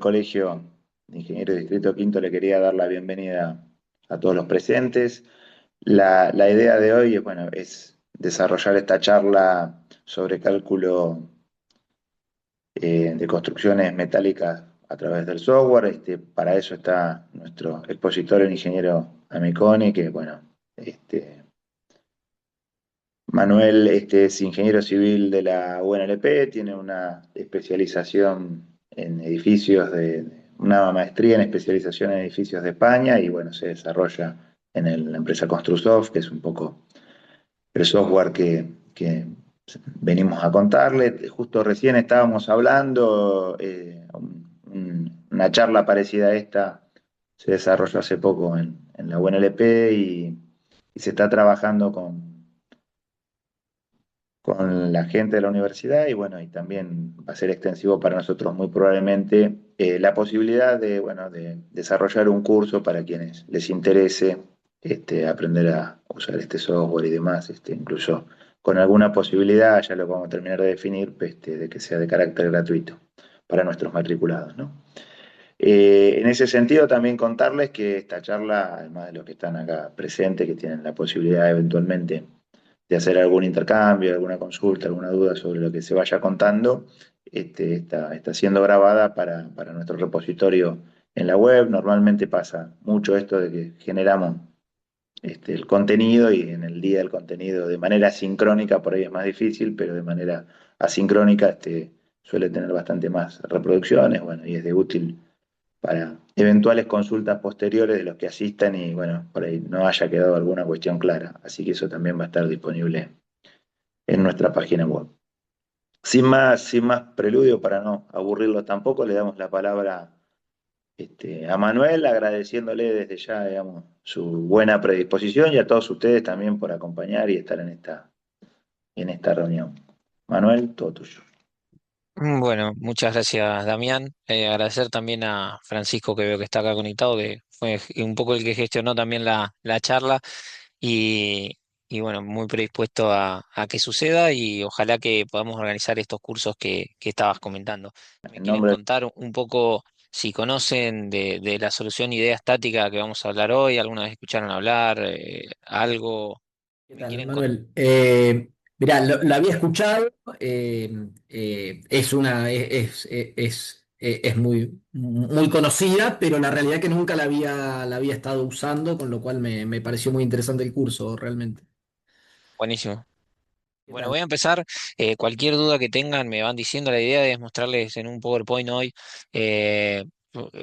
Colegio de Ingenieros de Distrito Quinto le quería dar la bienvenida a todos los presentes. La idea de hoy es, bueno, es desarrollar esta charla sobre cálculo de construcciones metálicas a través del software. Para eso está nuestro expositor, el ingeniero Amiconi, que bueno, Manuel es ingeniero civil de la UNLP, tiene una especialización en edificios una maestría en especialización en edificios de España y bueno, se desarrolla en la empresa Construsoft, que es un poco el software que venimos a contarle. Justo recién estábamos hablando, una charla parecida a esta se desarrolló hace poco en la UNLP y se está trabajando con la gente de la universidad y bueno, y también va a ser extensivo para nosotros muy probablemente la posibilidad de, bueno, de desarrollar un curso para quienes les interese aprender a usar este software y demás, incluso con alguna posibilidad, ya lo vamos a terminar de definir, de que sea de carácter gratuito para nuestros matriculados, ¿no? En ese sentido, también contarles que esta charla, además de los que están acá presentes, que tienen la posibilidad eventualmente de hacer algún intercambio, alguna consulta, alguna duda sobre lo que se vaya contando, está siendo grabada para nuestro repositorio en la web. Normalmente pasa mucho esto de que generamos el contenido y en el día del contenido de manera sincrónica, por ahí es más difícil, pero de manera asincrónica suele tener bastante más reproducciones, bueno, y es de útil para eventuales consultas posteriores de los que asistan y bueno, por ahí no haya quedado alguna cuestión clara. Así que eso también va a estar disponible en nuestra página web. Sin más preludio, para no aburrirlos tampoco, le damos la palabra a Manuel, agradeciéndole desde ya, digamos, su buena predisposición y a todos ustedes también por acompañar y estar en esta reunión. Manuel, todo tuyo. Bueno, muchas gracias, Damián. Agradecer también a Francisco, que veo que está acá conectado, que fue un poco el que gestionó también la charla y, y bueno, muy predispuesto a que suceda y ojalá que podamos organizar estos cursos que estabas comentando. ¿Me En quieren nombre contar un poco si conocen de la solución idea estática que vamos a hablar hoy? ¿Alguna vez escucharon hablar? ¿Algo? ¿Qué ¿Me tal, quieren contar? Manuel? Mirá, lo había escuchado, es es muy, muy conocida, pero la realidad es que nunca la había estado usando, con lo cual me pareció muy interesante el curso, realmente. Buenísimo. ¿Qué Bueno, tal? voy a empezar. Cualquier duda que tengan me van diciendo. La idea es mostrarles en un PowerPoint hoy eh,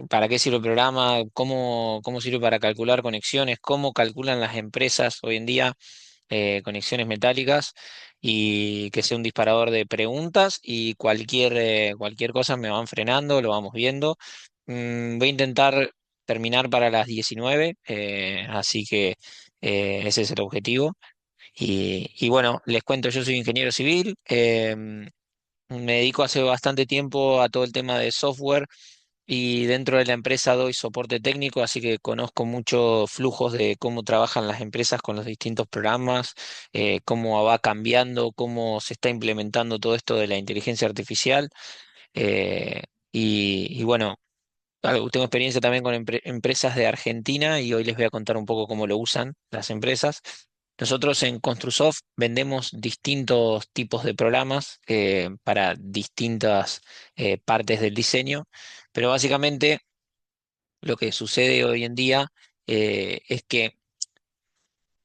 para qué sirve el programa, cómo sirve para calcular conexiones, cómo calculan las empresas hoy en día conexiones metálicas y que sea un disparador de preguntas y cualquier cosa me van frenando, lo vamos viendo. Voy a intentar terminar para las 19, así que ese es el objetivo. Y bueno, les cuento, yo soy ingeniero civil, me dedico hace bastante tiempo a todo el tema de software y dentro de la empresa doy soporte técnico, así que conozco muchos flujos de cómo trabajan las empresas con los distintos programas, cómo va cambiando, cómo se está implementando todo esto de la inteligencia artificial. eh, y bueno, tengo experiencia también con empresas de Argentina y hoy les voy a contar un poco cómo lo usan las empresas. Nosotros en Construsoft vendemos distintos tipos de programas para distintas partes del diseño, pero básicamente lo que sucede hoy en día es que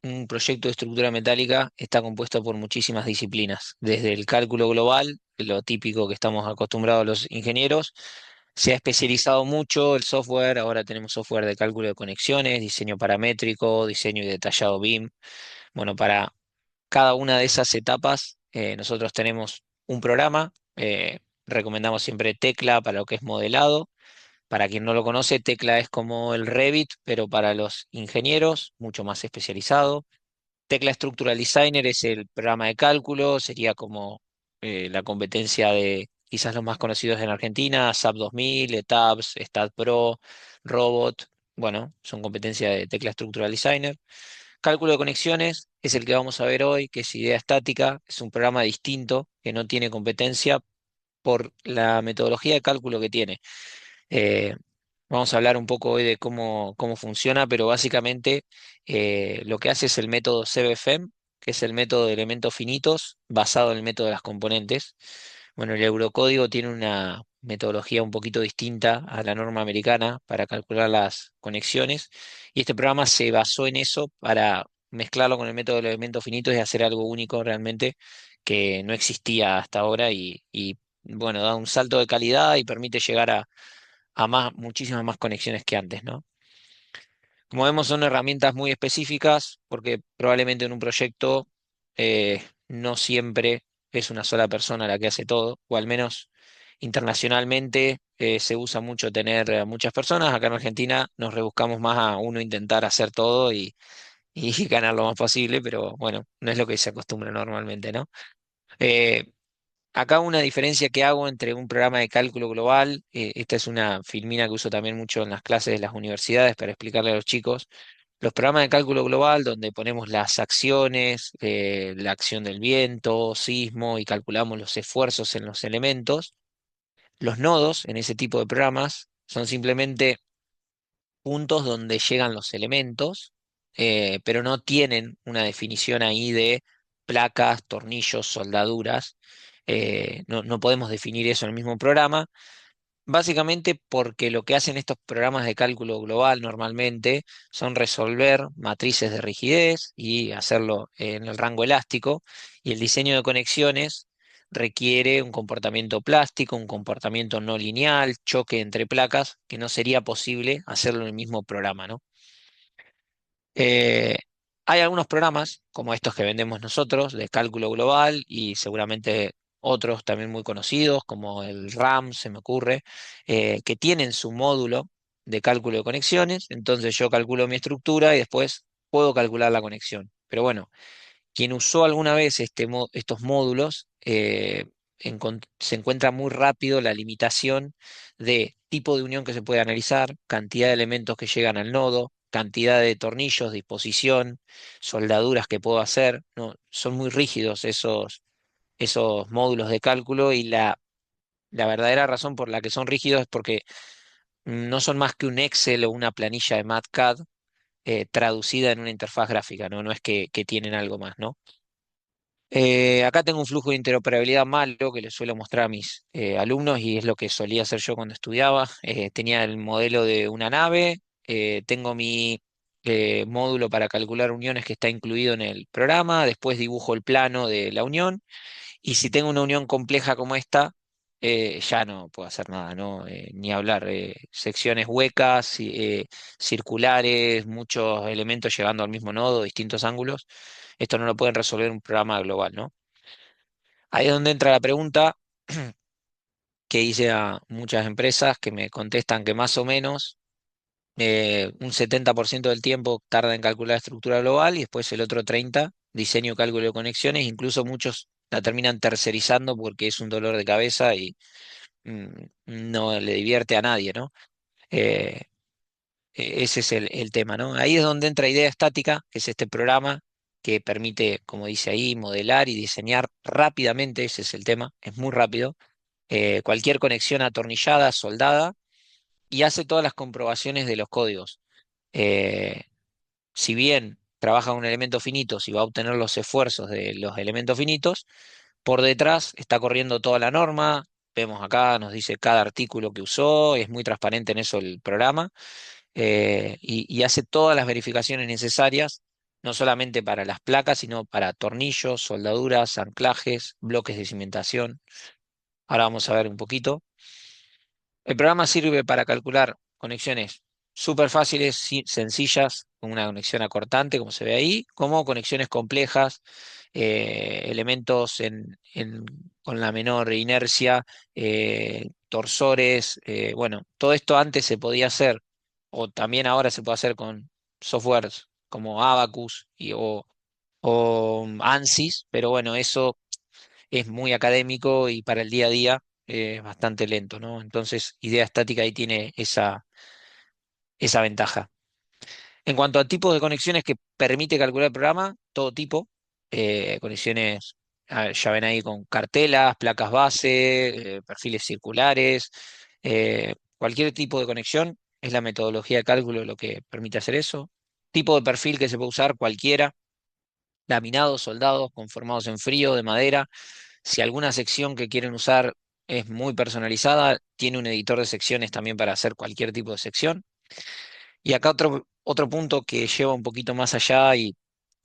un proyecto de estructura metálica está compuesto por muchísimas disciplinas, desde el cálculo global, lo típico que estamos acostumbrados los ingenieros. Se ha especializado mucho el software, ahora tenemos software de cálculo de conexiones, diseño paramétrico, diseño y detallado BIM. Bueno, para cada una de esas etapas nosotros tenemos un programa, recomendamos siempre Tecla para lo que es modelado. Para quien no lo conoce, Tecla es como el Revit, pero para los ingenieros, mucho más especializado. Tecla Structural Designer es el programa de cálculo, sería como la competencia de quizás los más conocidos en Argentina, SAP 2000, ETABS, StatPro, Robot, bueno, son competencia de Tecla Structural Designer. Cálculo de conexiones es el que vamos a ver hoy, que es idea estática, es un programa distinto que no tiene competencia por la metodología de cálculo que tiene. Eh, Vamos a hablar un poco hoy de cómo funciona, pero básicamente lo que hace es el método CVFEM, que es el método de elementos finitos basado en el método de las componentes. Bueno, el eurocódigo tiene una metodología un poquito distinta a la norma americana para calcular las conexiones, y este programa se basó en eso para mezclarlo con el método de elementos finitos y hacer algo único realmente que no existía hasta ahora y bueno, da un salto de calidad y permite llegar a muchísimas más conexiones que antes, ¿no? Como vemos, son herramientas muy específicas porque probablemente en un proyecto no siempre es una sola persona la que hace todo, o al menos internacionalmente se usa mucho tener muchas personas. Acá en Argentina nos rebuscamos más a uno intentar hacer todo y ganar lo más posible, pero bueno, no es lo que se acostumbra normalmente, ¿no? Eh, Acá una diferencia que hago entre un programa de cálculo global, esta es una filmina que uso también mucho en las clases de las universidades para explicarle a los chicos, los programas de cálculo global donde ponemos las acciones, la acción del viento, sismo y calculamos los esfuerzos en los elementos, los nodos en ese tipo de programas son simplemente puntos donde llegan los elementos, pero no tienen una definición ahí de placas, tornillos, soldaduras. No podemos definir eso en el mismo programa, básicamente porque lo que hacen estos programas de cálculo global normalmente son resolver matrices de rigidez y hacerlo en el rango elástico, y el diseño de conexiones requiere un comportamiento plástico, un comportamiento no lineal, choque entre placas, que no sería posible hacerlo en el mismo programa, ¿no? Eh, Hay algunos programas, como estos que vendemos nosotros, de cálculo global, y seguramente otros también muy conocidos, como el RAM, se me ocurre, que tienen su módulo de cálculo de conexiones. Entonces yo calculo mi estructura y después puedo calcular la conexión. Pero bueno, quien usó alguna vez estos módulos se encuentra muy rápido la limitación de tipo de unión que se puede analizar, cantidad de elementos que llegan al nodo, cantidad de tornillos, disposición, soldaduras que puedo hacer. ¿No? Son muy rígidos esos módulos de cálculo, y la verdadera razón por la que son rígidos es porque no son más que un Excel o una planilla de MATCAD traducida en una interfaz gráfica, ¿no? No es que tienen algo más, ¿no? Acá tengo un flujo de interoperabilidad malo que les suelo mostrar a mis alumnos, y es lo que solía hacer yo cuando estudiaba. Tenía el modelo de una nave, tengo mi módulo para calcular uniones que está incluido en el programa, después dibujo el plano de la unión, y si tengo una unión compleja como esta, ya no puedo hacer nada, ¿no? Ni hablar. Secciones huecas, circulares, muchos elementos llegando al mismo nodo, distintos ángulos. Esto no lo pueden resolver un programa global, ¿no? Ahí es donde entra la pregunta que hice a muchas empresas que me contestan que más o menos un 70% del tiempo tarda en calcular la estructura global y después el otro 30% diseño y cálculo de conexiones. Incluso muchos la terminan tercerizando porque es un dolor de cabeza y mm, no le divierte a nadie, ¿no? Eh, Ese es el tema, ¿no? Ahí es donde entra Idea Estática, que es este programa que permite, como dice ahí, modelar y diseñar rápidamente. Ese es el tema, es muy rápido. Cualquier conexión atornillada, soldada, y hace todas las comprobaciones de los códigos. Eh, si bien trabaja con elementos finitos y va a obtener los esfuerzos de los elementos finitos, por detrás está corriendo toda la norma. Vemos acá, nos dice cada artículo que usó, es muy transparente en eso el programa, y hace todas las verificaciones necesarias, no solamente para las placas, sino para tornillos, soldaduras, anclajes, bloques de cimentación. Ahora vamos a ver un poquito. El programa sirve para calcular conexiones súper fáciles, sencillas, con una conexión acortante, como se ve ahí, como conexiones complejas, elementos con la menor inercia, torsores. Bueno, todo esto antes se podía hacer, o también ahora se puede hacer con softwares como Abacus o ANSYS, pero bueno, eso es muy académico y para el día a día es bastante lento, ¿no? Entonces, idea estática ahí tiene esa ventaja. En cuanto a tipos de conexiones que permite calcular el programa, todo tipo, conexiones, ya ven ahí con cartelas, placas base, perfiles circulares, Cualquier tipo de conexión es la metodología de cálculo lo que permite hacer eso. Tipo de perfil que se puede usar, cualquiera. Laminados, soldados, conformados en frío, de madera. Si alguna sección que quieren usar es muy personalizada, tiene un editor de secciones también para hacer cualquier tipo de sección. Y acá otro punto que lleva un poquito más allá y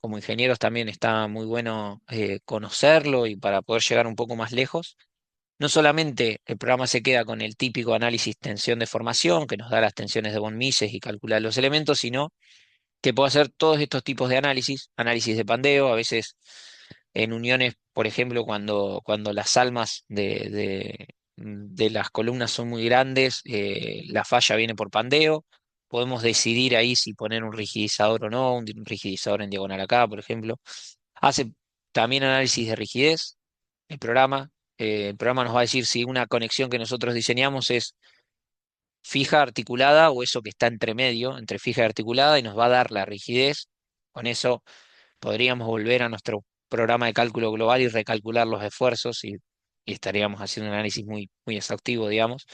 como ingenieros también está muy bueno conocerlo y para poder llegar un poco más lejos. No solamente el programa se queda con el típico análisis tensión-deformación, que nos da las tensiones de von Mises y calcular los elementos, sino que puede hacer todos estos tipos de análisis, análisis de pandeo, a veces en uniones, por ejemplo, cuando las almas de las columnas son muy grandes, la falla viene por pandeo, podemos decidir ahí si poner un rigidizador o no, un rigidizador en diagonal acá, por ejemplo. Hace también análisis de rigidez, el programa. El programa nos va a decir si una conexión que nosotros diseñamos es fija, articulada o eso que está entre medio, entre fija y articulada, y nos va a dar la rigidez. Con eso podríamos volver a nuestro programa de cálculo global y recalcular los esfuerzos y estaríamos haciendo un análisis muy, muy exhaustivo, digamos.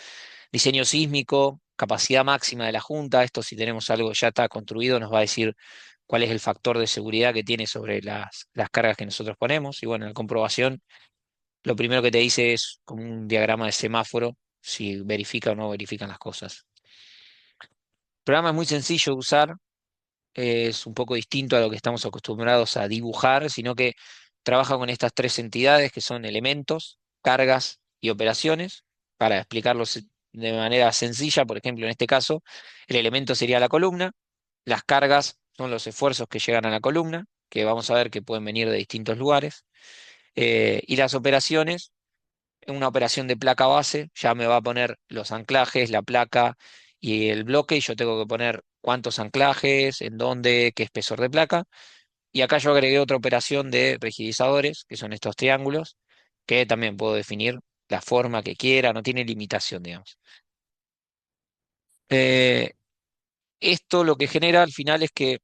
Diseño sísmico, capacidad máxima de la junta, esto si tenemos algo que ya está construido nos va a decir cuál es el factor de seguridad que tiene sobre las cargas que nosotros ponemos. Y bueno, en la comprobación, lo primero que te dice es como un diagrama de semáforo, si verifica o no verifican las cosas. El programa es muy sencillo de usar, es un poco distinto a lo que estamos acostumbrados a dibujar, sino que trabaja con estas tres entidades que son elementos, cargas y operaciones. Para explicarlos de manera sencilla, por ejemplo, en este caso, el elemento sería la columna, las cargas son los esfuerzos que llegan a la columna, que vamos a ver que pueden venir de distintos lugares, y las operaciones, una operación de placa base, ya me va a poner los anclajes, la placa y el bloque, y yo tengo que poner cuántos anclajes, en dónde, qué espesor de placa. Y acá yo agregué otra operación de rigidizadores, que son estos triángulos, que también puedo definir la forma que quiera, no tiene limitación, digamos. Eh, Esto lo que genera al final es que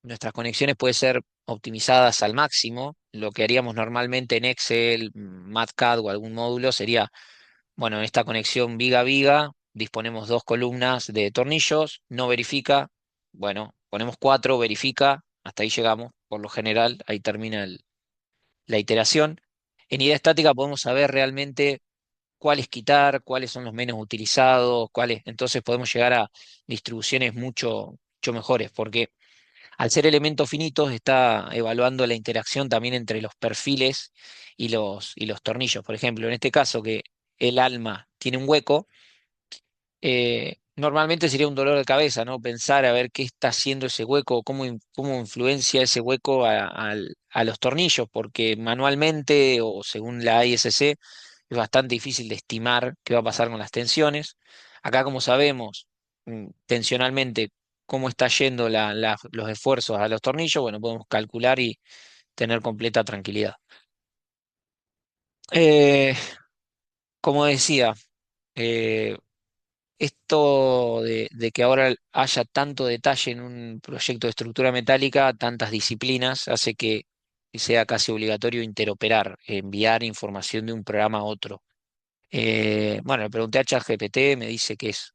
nuestras conexiones pueden ser optimizadas al máximo. Lo que haríamos normalmente en Excel, MATCAD o algún módulo sería, bueno, en esta conexión viga a viga, disponemos dos columnas de tornillos, no verifica, bueno, ponemos cuatro, verifica, hasta ahí llegamos, por lo general, ahí termina la iteración. En idea estática podemos saber realmente cuáles quitar, cuáles son los menos utilizados, cuáles, entonces podemos llegar a distribuciones mucho, mucho mejores, porque al ser elementos finitos está evaluando la interacción también entre los perfiles y los tornillos. Por ejemplo, en este caso que el alma tiene un hueco, normalmente sería un dolor de cabeza, ¿no? Pensar a ver qué está haciendo ese hueco, cómo influencia ese hueco a los tornillos, porque manualmente o según la ISC es bastante difícil de estimar qué va a pasar con las tensiones. Acá, como sabemos, tensionalmente, cómo está yendo los esfuerzos a los tornillos, bueno, podemos calcular y tener completa tranquilidad. Eh, Como decía, eh, esto de que ahora haya tanto detalle en un proyecto de estructura metálica, tantas disciplinas, hace que sea casi obligatorio interoperar, enviar información de un programa a otro. Bueno, le pregunté a ChatGPT, me dice que es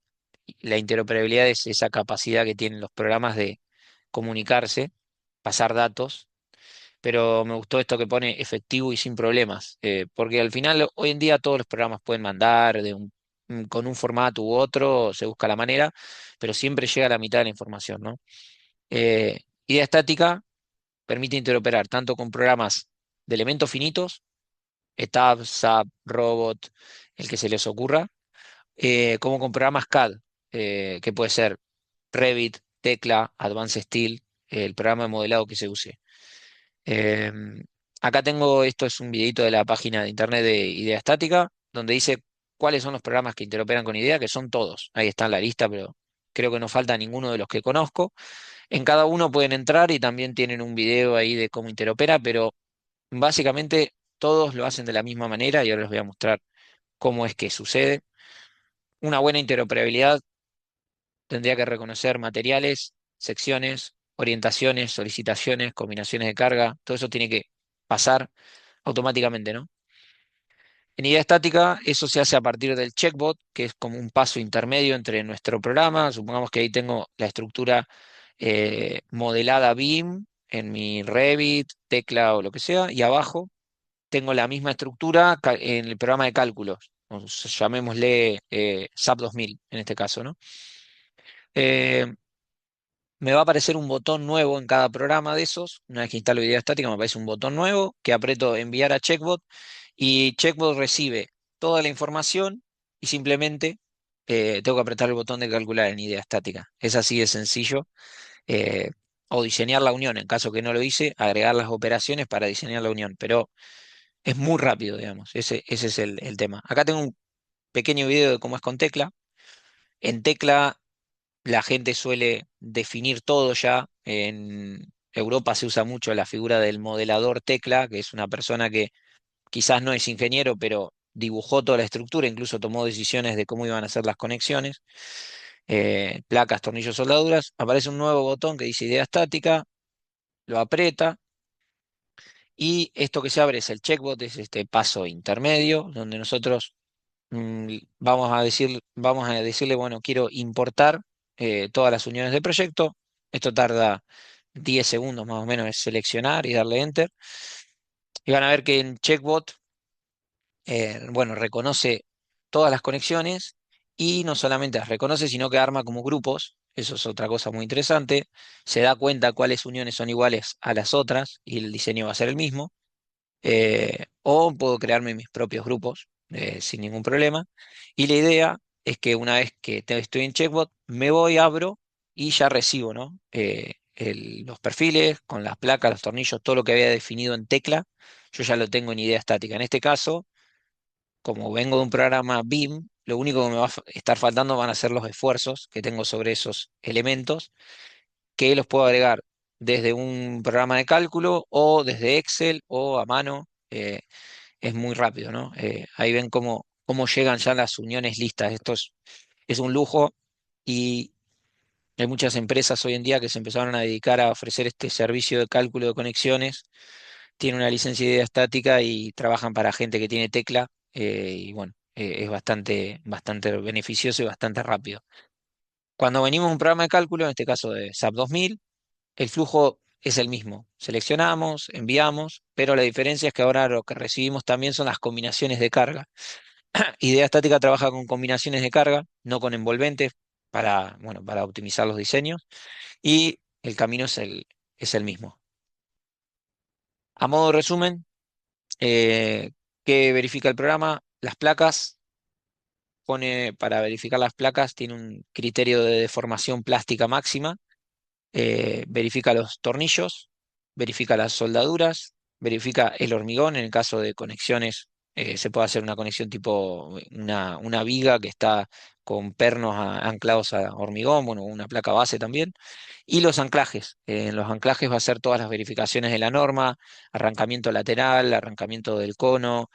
la interoperabilidad es esa capacidad que tienen los programas de comunicarse, pasar datos, pero me gustó esto que pone efectivo y sin problemas, porque al final hoy en día todos los programas pueden mandar con un formato u otro, se busca la manera, pero siempre llega a la mitad de la información, ¿no? Idea estática permite interoperar tanto con programas de elementos finitos, ETABS, SAP, Robot, el que se les ocurra, como con programas CAD, que puede ser Revit, Tecla, Advanced Steel, el programa de modelado que se use. Em, Acá tengo, esto es un videito de la página de internet de Idea Estática, donde dice cuáles son los programas que interoperan con Idea, que son todos. Ahí está en la lista, pero creo que no falta ninguno de los que conozco. En cada uno pueden entrar y también tienen un video ahí de cómo interopera, pero básicamente todos lo hacen de la misma manera y ahora les voy a mostrar cómo es que sucede. Una buena interoperabilidad tendría que reconocer materiales, secciones, orientaciones, solicitaciones, combinaciones de carga, todo eso tiene que pasar automáticamente, ¿no? En idea estática, eso se hace a partir del checkbot, que es como un paso intermedio entre nuestro programa. Supongamos que ahí tengo la estructura modelada BIM en mi Revit, Tecla o lo que sea, y abajo tengo la misma estructura en el programa de cálculos, llamémosle SAP 2000 en este caso, ¿no? Eh, Me va a aparecer un botón nuevo en cada programa de esos. Una vez que instalo idea estática, me aparece un botón nuevo que aprieto enviar a Checkbot y Checkbot recibe toda la información y simplemente tengo que apretar el botón de calcular en idea estática. Es así de sencillo. eh, o diseñar la unión, en caso que no lo hice, agregar las operaciones para diseñar la unión. Pero es muy rápido, digamos. Ese es el tema. Acá tengo un pequeño video de cómo es con tecla. En tecla la gente suele definir todo ya. En Europa se usa mucho la figura del modelador tecla, que es una persona que quizás no es ingeniero, pero dibujó toda la estructura, incluso tomó decisiones de cómo iban a ser las conexiones, placas, tornillos, soldaduras. Aparece un nuevo botón que dice idea estática, lo aprieta y esto que se abre es el checkbot, es este paso intermedio, donde nosotros vamos a decirle, bueno, quiero importar todas las uniones del proyecto. Esto tarda 10 segundos más o menos en seleccionar y darle enter. Y van a ver que en Checkbot, bueno, reconoce todas las conexiones y no solamente las reconoce, sino que arma como grupos. Eso es otra cosa muy interesante. Se da cuenta cuáles uniones son iguales a las otras y el diseño va a ser el mismo. O puedo crearme mis propios grupos sin ningún problema. Y la idea es que una vez que estoy en Checkbot, me voy, abro y ya recibo, ¿no? Los perfiles con las placas, los tornillos, todo lo que había definido en tecla, yo ya lo tengo en idea estática. En este caso, como vengo de un programa BIM, lo único que me va a estar faltando van a ser los esfuerzos que tengo sobre esos elementos, que los puedo agregar desde un programa de cálculo o desde Excel o a mano. Es muy rápido, ¿no? Ahí ven cómo llegan ya las uniones listas. Es un lujo y hay muchas empresas hoy en día que se empezaron a dedicar a ofrecer este servicio de cálculo de conexiones. Tienen una licencia de idea estática y trabajan para gente que tiene tecla y bueno, es bastante beneficioso y bastante rápido. Cuando venimos a un programa de cálculo, en este caso de SAP 2000, el flujo es el mismo. Seleccionamos, enviamos, pero la diferencia es que ahora lo que recibimos también son las combinaciones de carga. Idea estática trabaja con combinaciones de carga, no con envolventes, bueno, para optimizar los diseños, y el camino es el mismo. A modo de resumen, ¿qué verifica el programa? Las placas, para verificar las placas, tiene un criterio de deformación plástica máxima, verifica los tornillos, verifica las soldaduras, verifica el hormigón. En el caso de conexiones, se puede hacer una conexión tipo una viga que está con pernos anclados a hormigón, bueno, una placa base también. Y los anclajes. En los anclajes va a hacer todas las verificaciones de la norma, arrancamiento lateral, arrancamiento del cono,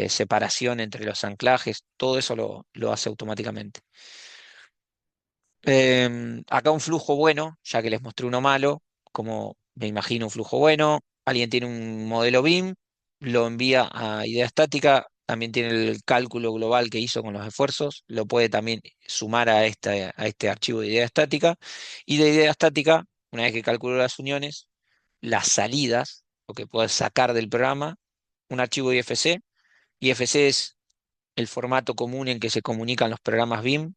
separación entre los anclajes, todo eso lo hace automáticamente. Acá un flujo bueno, ya que les mostré uno malo, como me imagino un flujo bueno. Alguien tiene un modelo BIM, lo envía a idea estática, también tiene el cálculo global que hizo con los esfuerzos, lo puede también sumar a este archivo de idea estática. Y de idea estática, una vez que calculó las uniones, las salidas, lo que puede sacar del programa, un archivo IFC. IFC es el formato común en que se comunican los programas BIM.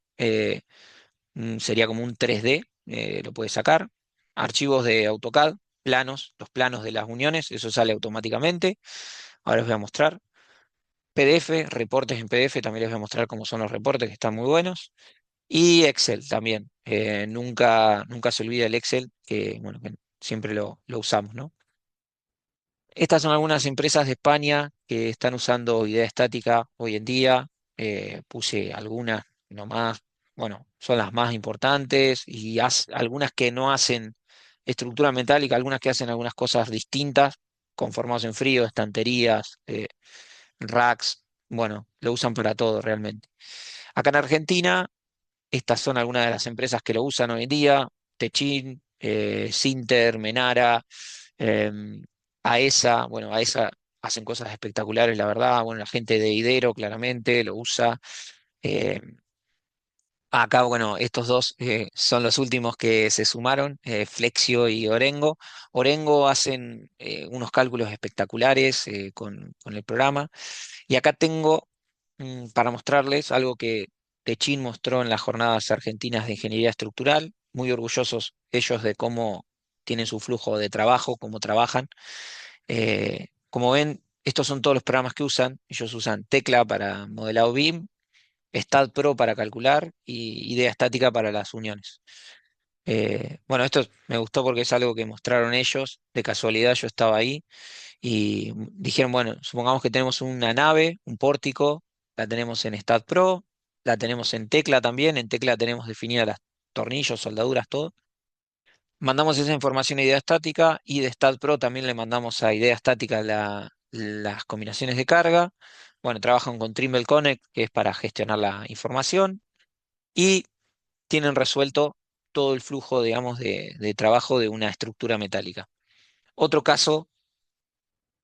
Sería como un 3D, lo puedes sacar. Archivos de AutoCAD, planos, los planos de las uniones, eso sale automáticamente. Ahora les voy a mostrar. PDF, reportes en PDF, también les voy a mostrar cómo son los reportes, que están muy buenos. Y Excel también. Nunca se olvida el Excel, que, bueno, que siempre lo usamos, ¿no? Estas son algunas empresas de España que están usando idea estática hoy en día. Puse algunas nomás, bueno, son las más importantes y algunas que no hacen estructura metálica, algunas que hacen algunas cosas distintas, conformados en frío, estanterías, racks, bueno, lo usan para todo realmente. Acá en Argentina, estas son algunas de las empresas que lo usan hoy en día: Techin, Sinter, Menara, em, AESA. Bueno, AESA hacen cosas espectaculares, la verdad. Bueno, la gente de Idero claramente lo usa. Eh, Acá, bueno, estos dos son los últimos que se sumaron, Flexio y Orengo. Orengo hacen unos cálculos espectaculares con el programa. Y acá tengo para mostrarles algo que Techin mostró en las jornadas argentinas de ingeniería estructural. Muy orgullosos ellos de cómo tienen su flujo de trabajo, cómo trabajan. Como ven, estos son todos los programas que usan. Ellos usan Tecla para modelado BIM, StatPro para calcular y idea estática para las uniones. Bueno, esto me gustó porque es algo que mostraron ellos. De casualidad yo estaba ahí y dijeron, bueno, supongamos que tenemos una nave, un pórtico, la tenemos en StatPro, la tenemos en Tecla también, en Tecla tenemos definidas las tornillos, soldaduras, todo. Mandamos esa información a idea estática y de StatPro también le mandamos a idea estática las combinaciones de carga. Bueno, trabajan con Trimble Connect, que es para gestionar la información, y tienen resuelto todo el flujo, digamos, de trabajo de una estructura metálica. Otro caso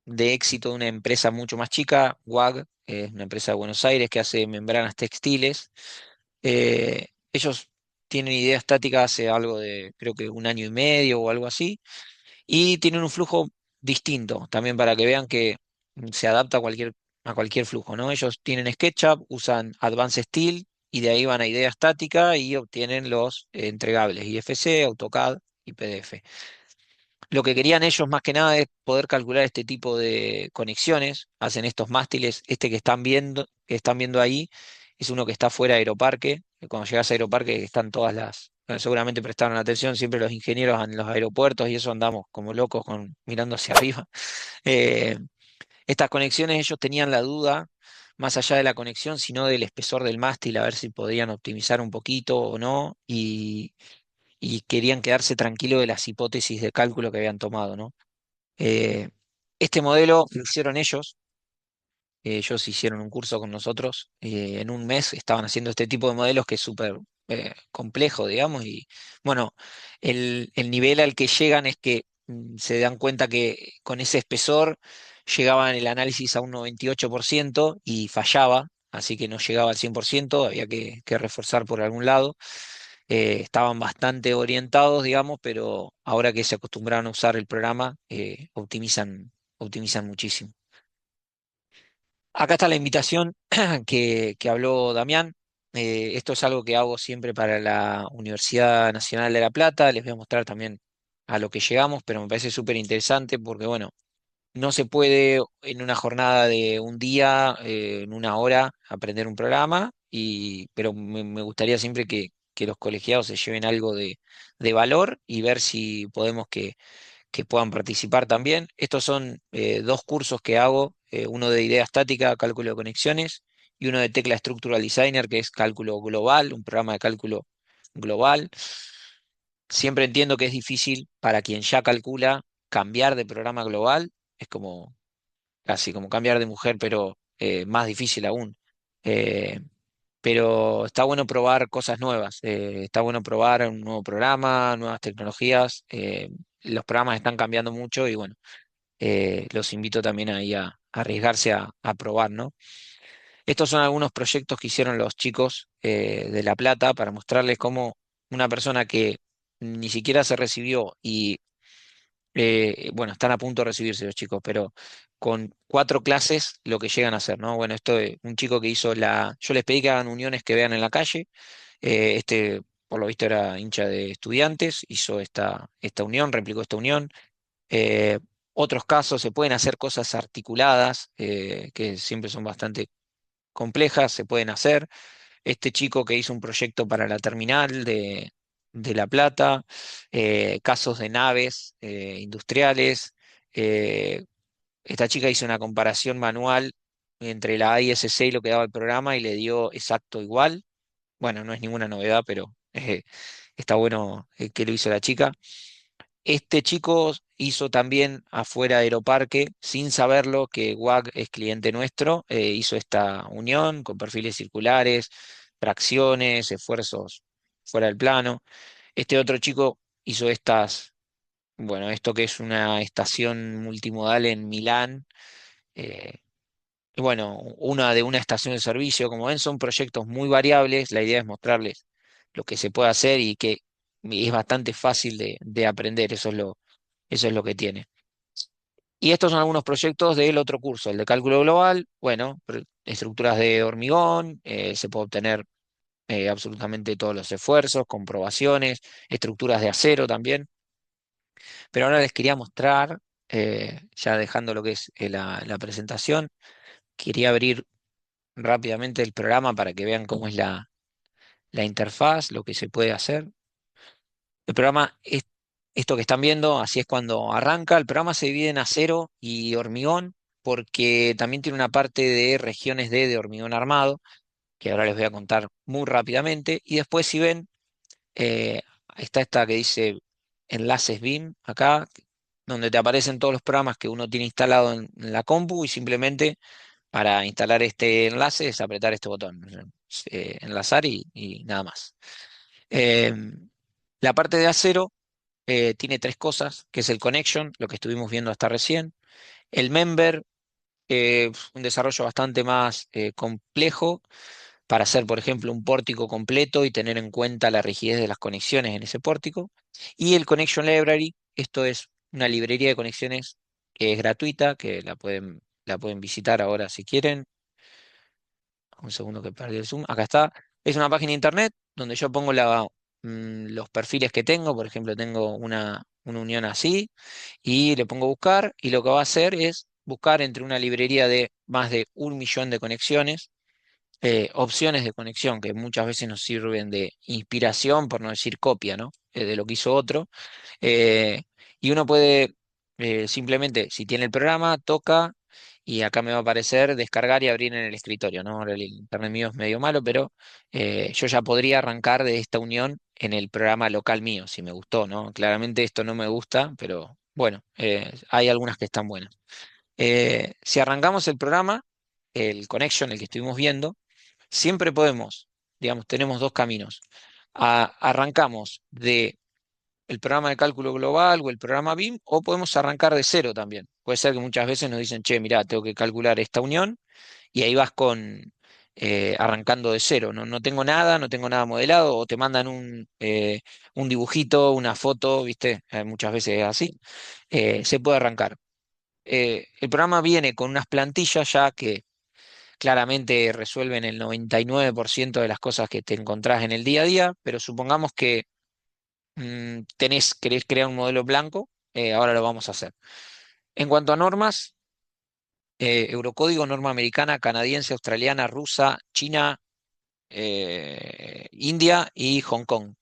de éxito de una empresa mucho más chica, WAG, es una empresa de Buenos Aires que hace membranas textiles. Ellos tienen idea estática hace algo de, creo que un año y medio o algo así, y tienen un flujo distinto, también para que vean que se adapta a cualquier flujo, ¿no? Ellos tienen SketchUp, usan Advanced Steel y de ahí van a idea estática y obtienen los entregables IFC, AutoCAD y PDF. Lo que querían ellos más que nada es poder calcular este tipo de conexiones. Hacen estos mástiles. Este que están viendo ahí, es uno que está fuera de Aeroparque. Cuando llegas a Aeroparque están todas bueno, seguramente prestaron atención, siempre los ingenieros en los aeropuertos y eso andamos como locos mirando hacia arriba. Eh, Estas conexiones ellos tenían la duda, más allá de la conexión, sino del espesor del mástil, a ver si podían optimizar un poquito o no. Y querían quedarse tranquilos de las hipótesis de cálculo que habían tomado, ¿no? Eh, este modelo lo hicieron ellos hicieron un curso con nosotros, en un mes estaban haciendo este tipo de modelos que es súper complejo, digamos, y bueno, el nivel al que llegan es que se dan cuenta que con ese espesor llegaban el análisis a un 98% y fallaba, así que no llegaba al 100%, había que reforzar por algún lado. Estaban bastante orientados, digamos, pero ahora que se acostumbraron a usar el programa, optimizan muchísimo. Acá está la invitación que habló Damián. Esto es algo que hago siempre para la Universidad Nacional de La Plata. Les voy a mostrar también a lo que llegamos, pero me parece súper interesante porque, bueno, no se puede en una jornada de un día, en una hora, aprender un programa, pero me gustaría siempre que los colegiados se lleven algo de valor y ver si podemos que puedan participar también. Estos son dos cursos que hago, uno de idea estática, cálculo de conexiones, y uno de tecla Structural Designer, que es cálculo global, un programa de cálculo global. Siempre entiendo que es difícil para quien ya calcula cambiar de programa global, es como casi como cambiar de mujer, pero más difícil aún. Eh, pero está bueno probar cosas nuevas, está bueno probar un nuevo programa, nuevas tecnologías. Los programas están cambiando mucho y bueno, los invito también ahí a arriesgarse a probar, ¿no? Estos son algunos proyectos que hicieron los chicos de La Plata para mostrarles cómo una persona que ni siquiera se recibió y bueno, están a punto de recibirse los chicos, pero con 4 clases lo que llegan a hacer, ¿no? Bueno, esto de un chico que hizo yo les pedí que hagan uniones que vean en la calle, este, por lo visto era hincha de Estudiantes, hizo esta unión, replicó esta unión. Eh, Otros casos se pueden hacer cosas articuladas, que siempre son bastante complejas, se pueden hacer. Este chico que hizo un proyecto para la terminal de La Plata, casos de naves industriales. eh, Esta chica hizo una comparación manual entre la ISC y lo que daba el programa y le dio exacto igual. Bueno, no es ninguna novedad, pero está bueno que lo hizo la chica. Este chico hizo también afuera de Aeroparque, sin saberlo, que WAG es cliente nuestro, hizo esta unión con perfiles circulares, tracciones, esfuerzos fuera del plano. Este otro chico hizo bueno, esto que es una estación multimodal en Milán, Eh, y bueno, una de una estación de servicio, como ven, son proyectos muy variables. La idea es mostrarles lo que se puede hacer y que es bastante fácil de aprender. Eso es lo que tiene. Y estos son algunos proyectos del otro curso, el de cálculo global. Bueno, estructuras de hormigón, se puede obtener absolutamente todos los esfuerzos, comprobaciones, estructuras de acero también. Pero ahora les quería mostrar, ya dejando lo que es la presentación, quería abrir rápidamente el programa para que vean cómo es la interfaz, lo que se puede hacer. El programa es esto que están viendo, así es cuando arranca. El programa se divide en acero y hormigón, porque también tiene una parte de regiones de hormigón armado, que ahora les voy a contar muy rápidamente. Y después, si ven, eh, está esta que dice enlaces BIM acá, donde te aparecen todos los programas que uno tiene instalado en la compu y simplemente para instalar este enlace es apretar este botón, enlazar y nada más. Em, la parte de acero tiene tres cosas, que es el connection, lo que estuvimos viendo hasta recién, el member, un desarrollo bastante más complejo para hacer, por ejemplo, un pórtico completo y tener en cuenta la rigidez de las conexiones en ese pórtico, y el connection library, esto es una librería de conexiones que es gratuita, que la pueden visitar ahora si quieren. Un segundo que perdí el zoom. Acá está. Es una página de internet donde yo pongo los perfiles que tengo. Por ejemplo, tengo una unión así y le pongo buscar y lo que va a hacer es buscar entre una librería de más de 1 millón de conexiones, opciones de conexión que muchas veces nos sirven de inspiración, por no decir copia, ¿no? De lo que hizo otro. Eh, y uno puede simplemente, si tiene el programa, toca y acá me va a aparecer descargar y abrir en el escritorio, ¿no? Ahora el internet mío es medio malo, pero yo ya podría arrancar de esta unión en el programa local mío, si me gustó, ¿no? Claramente esto no me gusta, pero bueno, hay algunas que están buenas. Si arrancamos el programa, el connection, el que estuvimos viendo, siempre podemos, digamos, tenemos dos caminos. Arrancamos de el programa de cálculo global o el programa BIM, o podemos arrancar de cero también. Puede ser que muchas veces nos dicen, che, mirá, tengo que calcular esta unión, y ahí vas arrancando de cero. No, no tengo nada, no tengo nada modelado, o te mandan un dibujito, una foto, ¿viste? Muchas veces es así. Se puede arrancar. El programa viene con unas plantillas ya que claramente resuelven el 99% de las cosas que te encontrás en el día a día, pero supongamos que querés crear un modelo blanco, ahora lo vamos a hacer. En cuanto a normas, Eurocódigo, norma americana, canadiense, australiana, rusa, China, India y Hong Kong.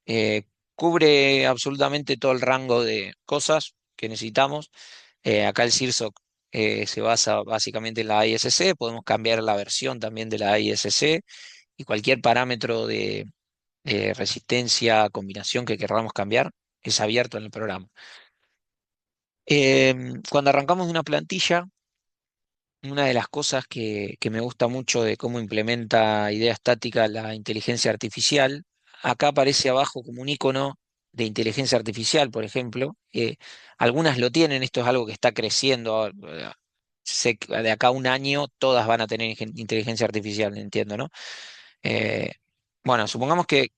Eh, Cubre absolutamente todo el rango de cosas que necesitamos. Acá el CIRSOC se basa básicamente en la ISC, podemos cambiar la versión también de la ISC y cualquier parámetro de resistencia, combinación que queramos cambiar, es abierto en el programa. Cuando arrancamos de una plantilla, una de las cosas que me gusta mucho de cómo implementa idea estática la inteligencia artificial, acá aparece abajo como un icono de inteligencia artificial, por ejemplo. Algunas lo tienen, esto es algo que está creciendo. Sé que de acá a un año todas van a tener inteligencia artificial, entiendo, ¿no? Eh, bueno, supongamos que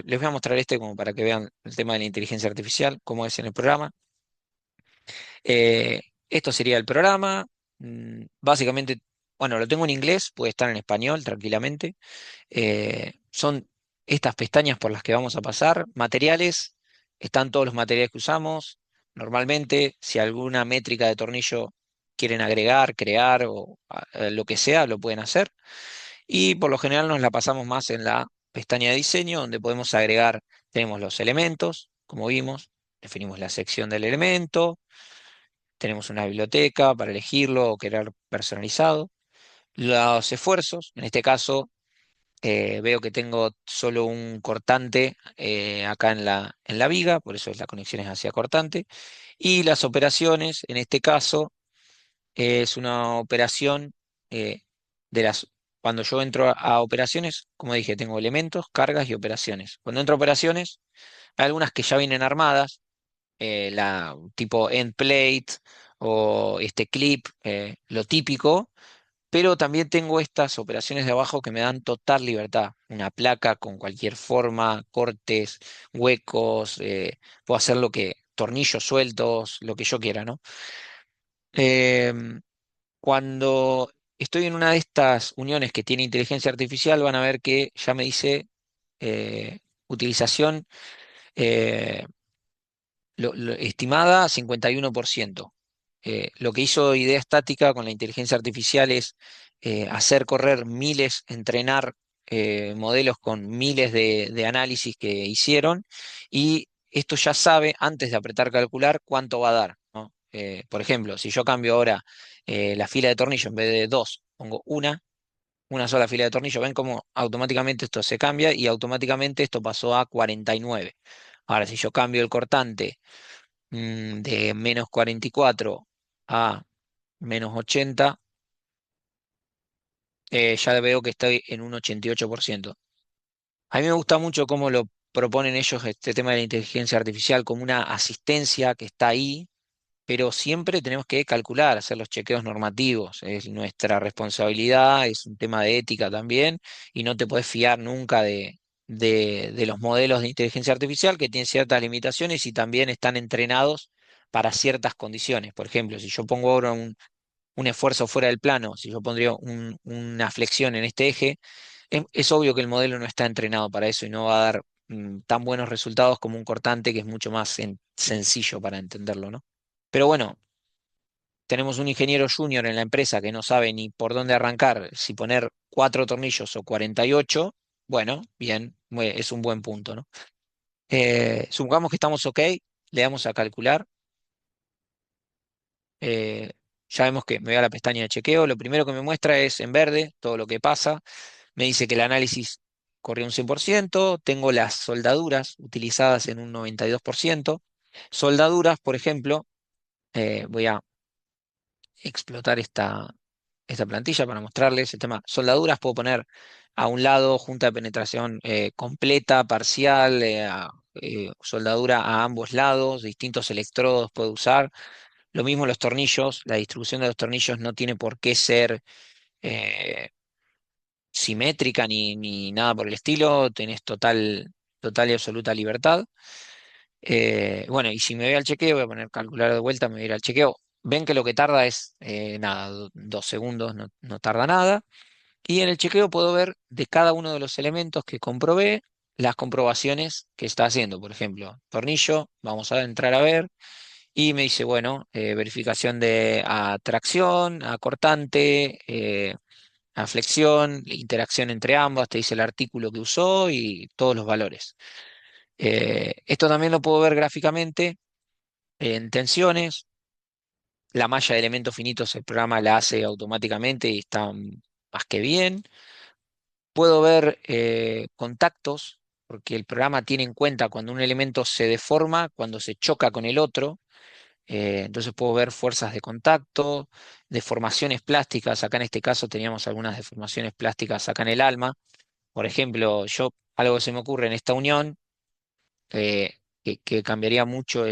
les voy a mostrar este como para que vean el tema de la inteligencia artificial, cómo es en el programa. Esto sería el programa. Básicamente, bueno, lo tengo en inglés, puede estar en español tranquilamente. Son estas pestañas por las que vamos a pasar. Materiales, están todos los materiales que usamos. Normalmente, si alguna métrica de tornillo quieren agregar, crear o lo que sea, lo pueden hacer. Y por lo general nos la pasamos más en la pestaña de diseño, donde podemos agregar, tenemos los elementos, como vimos, definimos la sección del elemento, tenemos una biblioteca para elegirlo o querer personalizado. Los esfuerzos, en este caso, veo que tengo solo un cortante acá en la viga, por eso la conexión es hacia cortante. Y las operaciones, en este caso, es una operación eh, de las... Cuando yo entro a operaciones, como dije, tengo elementos, cargas y operaciones. Cuando entro a operaciones, hay algunas que ya vienen armadas, tipo end plate o este clip, lo típico, pero también tengo estas operaciones de abajo que me dan total libertad. Una placa con cualquier forma, cortes, huecos, puedo hacer tornillos sueltos, lo que yo quiera, ¿no? Em, Cuando estoy en una de estas uniones que tiene inteligencia artificial, van a ver que ya me dice utilización eh, estimada 51%. Lo que hizo Idea Estática con la inteligencia artificial es hacer correr miles, entrenar modelos con miles de análisis que hicieron, y esto ya sabe, antes de apretar calcular, cuánto va a dar, ¿no? Por ejemplo, si yo cambio ahora la fila de tornillo, en vez de dos, pongo una sola fila de tornillo, ven cómo automáticamente esto se cambia y automáticamente esto pasó a 49. Ahora, si yo cambio el cortante de -44 a -80, ya veo que estoy en un 88%. A mí me gusta mucho cómo lo proponen ellos, este tema de la inteligencia artificial, como una asistencia que está ahí, pero siempre tenemos que calcular, hacer los chequeos normativos. Es nuestra responsabilidad, es un tema de ética también, y no te puedes fiar nunca de los modelos de inteligencia artificial, que tienen ciertas limitaciones y también están entrenados para ciertas condiciones. Por ejemplo, si yo pongo ahora un esfuerzo fuera del plano, si yo pondría una flexión en este eje, es obvio que el modelo no está entrenado para eso y no va a dar tan buenos resultados como un cortante, que es mucho más sencillo para entenderlo, ¿no? Pero bueno, tenemos un ingeniero junior en la empresa que no sabe ni por dónde arrancar, si poner 4 tornillos o 48. Bueno, bien, es un buen punto, ¿no? Supongamos que estamos ok, le damos a calcular. eh, ya vemos que me voy a la pestaña de chequeo. Lo primero que me muestra es en verde todo lo que pasa. Me dice que el análisis corrió un 100%. Tengo las soldaduras utilizadas en un 92%. Soldaduras, por ejemplo, voy a explotar esta plantilla para mostrarles el tema. Soldaduras puedo poner a un lado junta de penetración completa, parcial, soldadura a ambos lados, distintos electrodos puedo usar. Lo mismo los tornillos, la distribución de los tornillos no tiene por qué ser eh, simétrica ni nada por el estilo, tenés total y absoluta libertad. Bueno, y si me voy al chequeo, voy a poner calcular de vuelta, me voy a ir al chequeo. Ven que lo que tarda es nada, 2 segundos, no tarda nada. Y en el chequeo puedo ver de cada uno de los elementos que comprobé las comprobaciones que está haciendo. Por ejemplo, tornillo, vamos a entrar a ver, y me dice, bueno, verificación de atracción, a cortante, a flexión, interacción entre ambas, te dice el artículo que usó y todos los valores. Esto también lo puedo ver gráficamente en tensiones. La malla de elementos finitos el programa la hace automáticamente y está más que bien. Puedo ver contactos, porque el programa tiene en cuenta cuando un elemento se deforma, cuando se choca con el otro. Entonces puedo ver fuerzas de contacto, deformaciones plásticas. Acá en este caso teníamos algunas deformaciones plásticas acá en el alma. Por ejemplo, algo que se me ocurre en esta unión, eh, que cambiaría mucho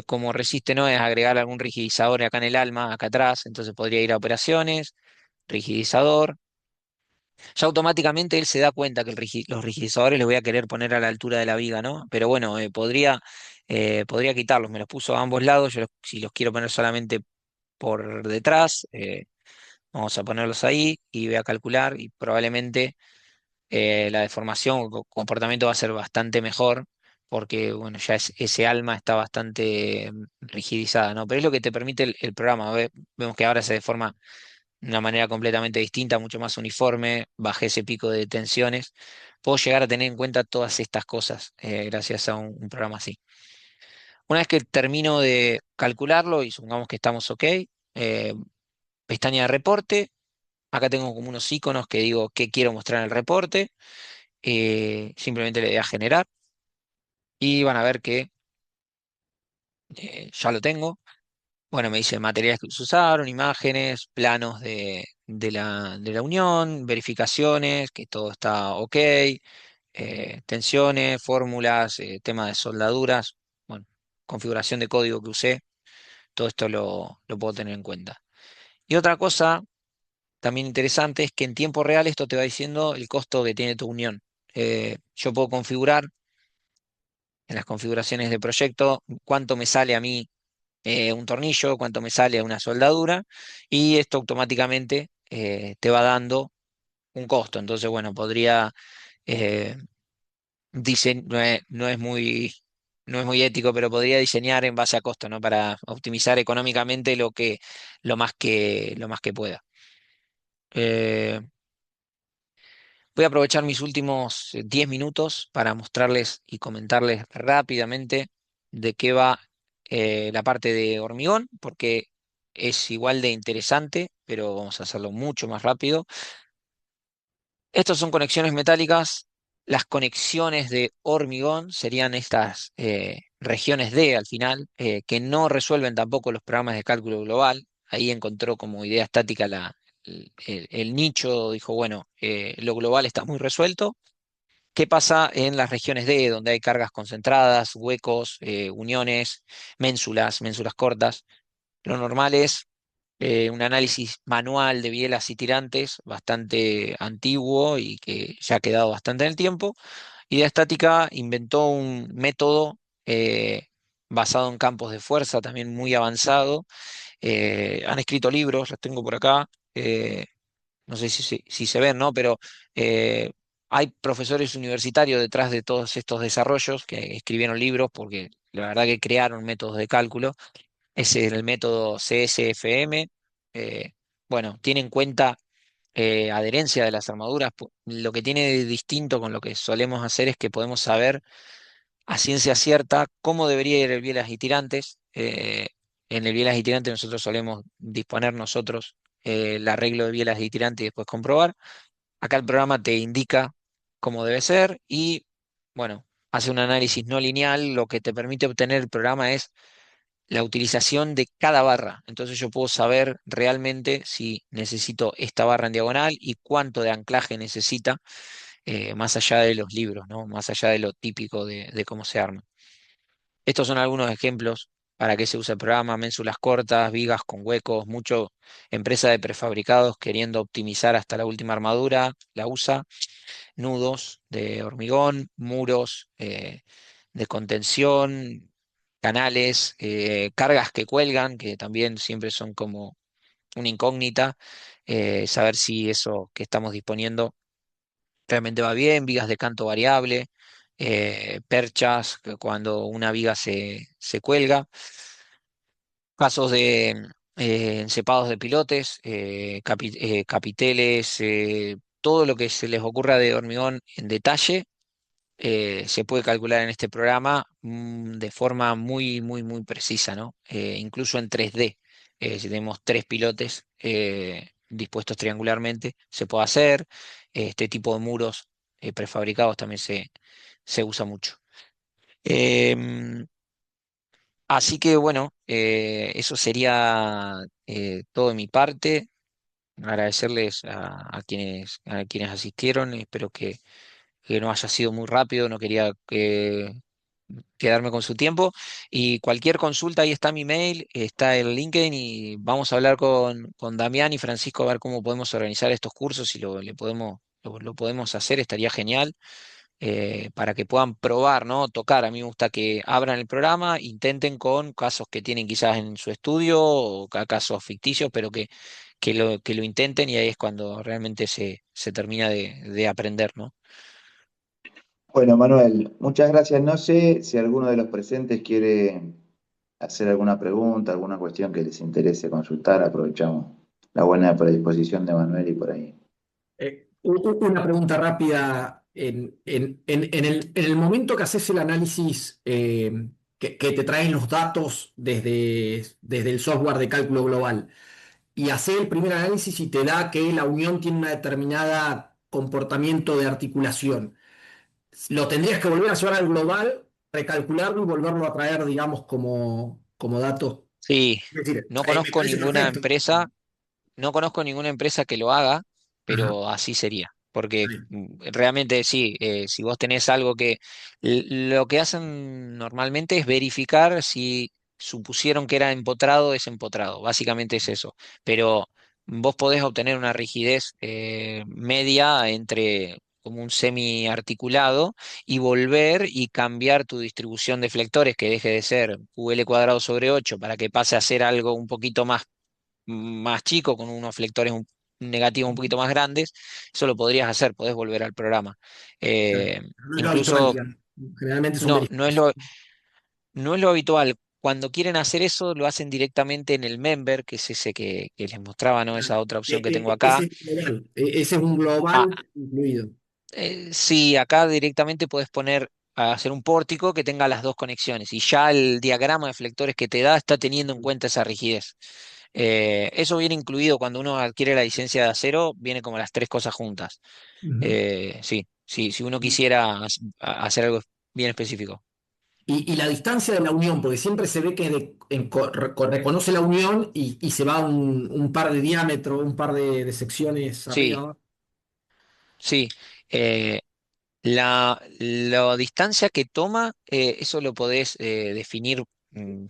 cómo resiste, ¿no? Es agregar algún rigidizador acá en el alma, acá atrás. Entonces podría ir a operaciones, rigidizador. Ya automáticamente él se da cuenta que los rigidizadores los voy a querer poner a la altura de la viga, ¿no? Pero bueno, podría quitarlos. Me los puso a ambos lados. Si los quiero poner solamente por detrás, vamos a ponerlos ahí y voy a calcular, y probablemente la deformación o comportamiento va a ser bastante mejor, porque bueno, ese alma está bastante rigidizada, ¿no? Pero es lo que te permite el programa. Vemos que ahora se deforma de una manera completamente distinta, mucho más uniforme, bajé ese pico de tensiones. Puedo llegar a tener en cuenta todas estas cosas gracias a un programa así. Una vez que termino de calcularlo y supongamos que estamos ok, pestaña de reporte. Acá tengo como unos iconos que digo qué quiero mostrar en el reporte. Simplemente le doy a generar y van a ver que ya lo tengo. Bueno, me dice materiales que se usaron, imágenes, planos de la unión, verificaciones, que todo está ok, tensiones, fórmulas, tema de soldaduras. Bueno, configuración de código que usé, todo esto lo puedo tener en cuenta. Y otra cosa también interesante es que en tiempo real esto te va diciendo el costo que tiene tu unión. Yo puedo configurar en las configuraciones de proyecto cuánto me sale a mí un tornillo, cuánto me sale una soldadura, y esto automáticamente te va dando un costo. Entonces, bueno, podría, eh, no es muy ético, pero podría diseñar en base a costo, ¿no? Para optimizar económicamente lo más que pueda. Eh, Voy a aprovechar mis últimos 10 minutos para mostrarles y comentarles rápidamente de qué va la parte de hormigón, porque es igual de interesante, pero vamos a hacerlo mucho más rápido. Estas son conexiones metálicas. Las conexiones de hormigón serían estas regiones D al final, que no resuelven tampoco los programas de cálculo global. Ahí encontró como idea estática el nicho, dijo, bueno, lo global está muy resuelto. ¿Qué pasa en las regiones D, donde hay cargas concentradas, huecos, uniones, ménsulas cortas? Lo normal es un análisis manual de bielas y tirantes bastante antiguo y que ya ha quedado bastante en el tiempo. Idea Estática inventó un método basado en campos de fuerza también muy avanzado. Han escrito libros, los tengo por acá. No sé si se ven, ¿no? Pero eh, hay profesores universitarios detrás de todos estos desarrollos que escribieron libros porque la verdad que crearon métodos de cálculo. Ese es el método CSFM. eh, bueno, tiene en cuenta adherencia de las armaduras. Lo que tiene de distinto con lo que solemos hacer es que podemos saber a ciencia cierta cómo debería ir el bielas y tirantes. En el bielas y tirantes nosotros solemos disponer nosotros el arreglo de bielas y tirantes y después comprobar. Acá el programa te indica cómo debe ser y, bueno, hace un análisis no lineal. Lo que te permite obtener el programa es la utilización de cada barra. Entonces yo puedo saber realmente si necesito esta barra en diagonal y cuánto de anclaje necesita, más allá de los libros, ¿no? Más allá de lo típico de cómo se arma. Estos son algunos ejemplos para qué se usa el programa: ménsulas cortas, vigas con huecos, mucho empresa de prefabricados queriendo optimizar hasta la última armadura, la usa, nudos de hormigón, muros de contención, canales, cargas que cuelgan, que también siempre son como una incógnita, saber si eso que estamos disponiendo realmente va bien, vigas de canto variable, perchas, que cuando una viga se cuelga, casos de encepados de pilotes, capiteles, todo lo que se les ocurra de hormigón en detalle se puede calcular en este programa de forma muy precisa, ¿no? Incluso en 3D. Si tenemos tres pilotes dispuestos triangularmente, se puede hacer. Este tipo de muros prefabricados también se usa mucho. Em, Así que bueno, eso sería todo de mi parte. Agradecerles a quienes asistieron. Espero que no haya sido muy rápido, no quería quedarme con su tiempo. Y cualquier consulta, ahí está mi mail, está el LinkedIn y vamos a hablar con Damián y Francisco a ver cómo podemos organizar estos cursos, si lo podemos hacer, estaría genial. Para que puedan probar, ¿no? Tocar. A mí me gusta que abran el programa, intenten con casos que tienen quizás en su estudio o casos ficticios, pero que lo intenten y ahí es cuando realmente se termina de aprender, ¿no? Bueno, Manuel, muchas gracias. No sé si alguno de los presentes quiere hacer alguna pregunta, alguna cuestión que les interese consultar. Aprovechamos la buena predisposición de Manuel y por ahí. Una pregunta rápida. En el momento que haces el análisis, que te traen los datos desde el software de cálculo global, y haces el primer análisis y te da que la unión tiene una determinada comportamiento de articulación, lo tendrías que volver a llevar al global, recalcularlo y volverlo a traer, digamos, como datos. Sí, Es decir, no me conozco parece ninguna perfecto. empresa, no conozco ninguna empresa que lo haga, Ajá. pero así sería. porque realmente sí, si vos tenés algo que... Lo que hacen normalmente es verificar si supusieron que era empotrado, es empotrado, básicamente es eso, pero vos podés obtener una rigidez media entre como un semi-articulado y volver y cambiar tu distribución de flectores, que deje de ser QL² sobre 8 para que pase a ser algo un poquito más chico, con unos flectores negativos un poquito más grandes. Eso lo podrías hacer, podés volver al programa. Claro. Eh, No es lo habitual, incluso digamos. Generalmente son no, no es verificaciones. no es lo habitual. Cuando quieren hacer eso, lo hacen directamente en el member, que es ese que les mostraba, ¿no? Esa otra opción que tengo acá. Ese es global. Ese es un Ah, global incluido. sí, acá directamente puedes poner a hacer un pórtico que tenga las dos conexiones y ya el diagrama de flectores que te da está teniendo en cuenta esa rigidez. Eso viene incluido cuando uno adquiere la licencia de acero, viene como las tres cosas juntas. Ujú. Sí, sí, si uno quisiera hacer algo bien específico. Y la distancia de la unión, porque siempre se ve que reconoce la unión y se va un par de diámetros, un par de secciones Sí, arriba. sí. eh, la distancia que toma, eso lo podés definir,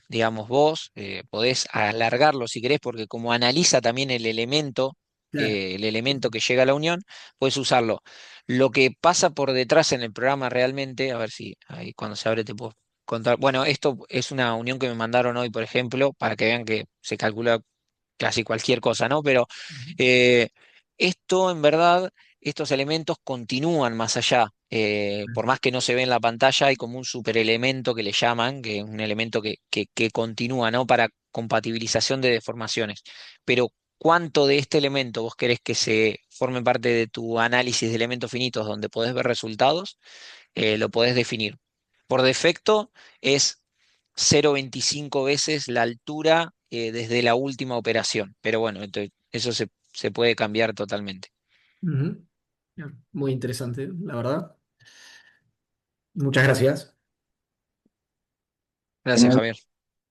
digamos, vos, podés alargarlo si querés, porque como analiza también Claro. el elemento que llega a la unión, puedes usarlo. Lo que pasa por detrás en el programa realmente, a ver si ahí cuando se abre te puedo contar. Bueno, esto es una unión que me mandaron hoy, por ejemplo, para que vean que se calcula casi cualquier cosa, ¿no? Pero eh, esto en verdad, estos elementos continúan más allá. Por más que no se ve en la pantalla, hay como un superelemento que le llaman, que es un elemento que continúa, ¿no? Para compatibilización de deformaciones. Pero ¿cuánto de este elemento vos querés que se forme parte de tu análisis de elementos finitos donde podés ver resultados? Lo podés definir. Por defecto es 0,25 veces la altura desde la última operación. Pero bueno, eso se puede cambiar totalmente. Ujú. Ya, muy interesante, la verdad. Muchas gracias. En Gracias, el, Javier.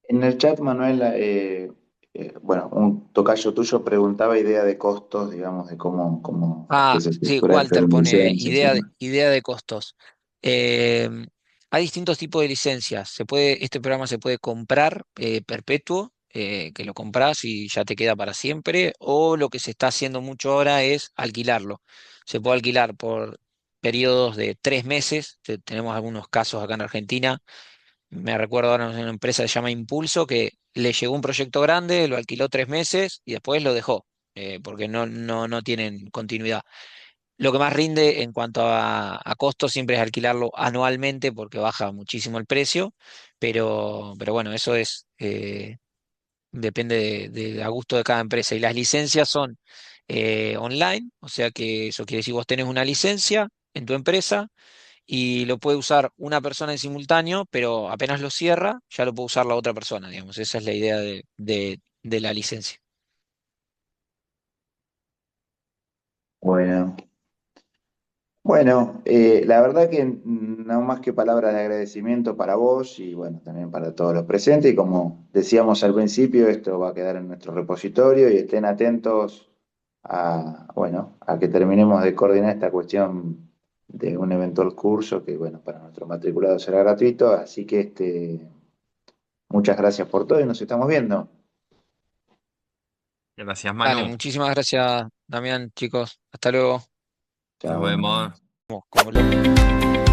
en el chat, Manuel, bueno, un tocayo tuyo preguntaba idea de costos, digamos, de cómo es que Ah, se sí, estructura esto Walter de pone licencias y demás. idea de costos. Eh, Hay distintos tipos de licencias. Este programa se puede comprar perpetuo, que lo compras y ya te queda para siempre, o lo que se está haciendo mucho ahora es alquilarlo. Se puede alquilar por periodos de 3 meses. Tenemos algunos casos acá en Argentina. Me recuerdo ahora de una empresa que se llama Impulso, que le llegó un proyecto grande, lo alquiló 3 meses y después lo dejó, porque no tienen continuidad. Lo que más rinde en cuanto a costos siempre es alquilarlo anualmente porque baja muchísimo el precio, pero bueno, eso depende a gusto de cada empresa. Y las licencias son online, o sea que eso quiere decir vos tenés una licencia en tu empresa y lo puede usar una persona en simultáneo, pero apenas lo cierra, ya lo puede usar la otra persona, digamos. Esa es la idea de la licencia. Bueno, bueno, la verdad que no más que palabras de agradecimiento para vos y bueno, también para todos los presentes. Y como decíamos al principio, esto va a quedar en nuestro repositorio y estén atentos bueno, a que terminemos de coordinar esta cuestión de un eventual curso que, bueno, para nuestros matriculados será gratuito. Así que muchas gracias por todo y nos estamos viendo. Gracias, Dale, Manu. muchísimas gracias, Damián, chicos. Hasta luego. Nos Chao. vemos. Como locos.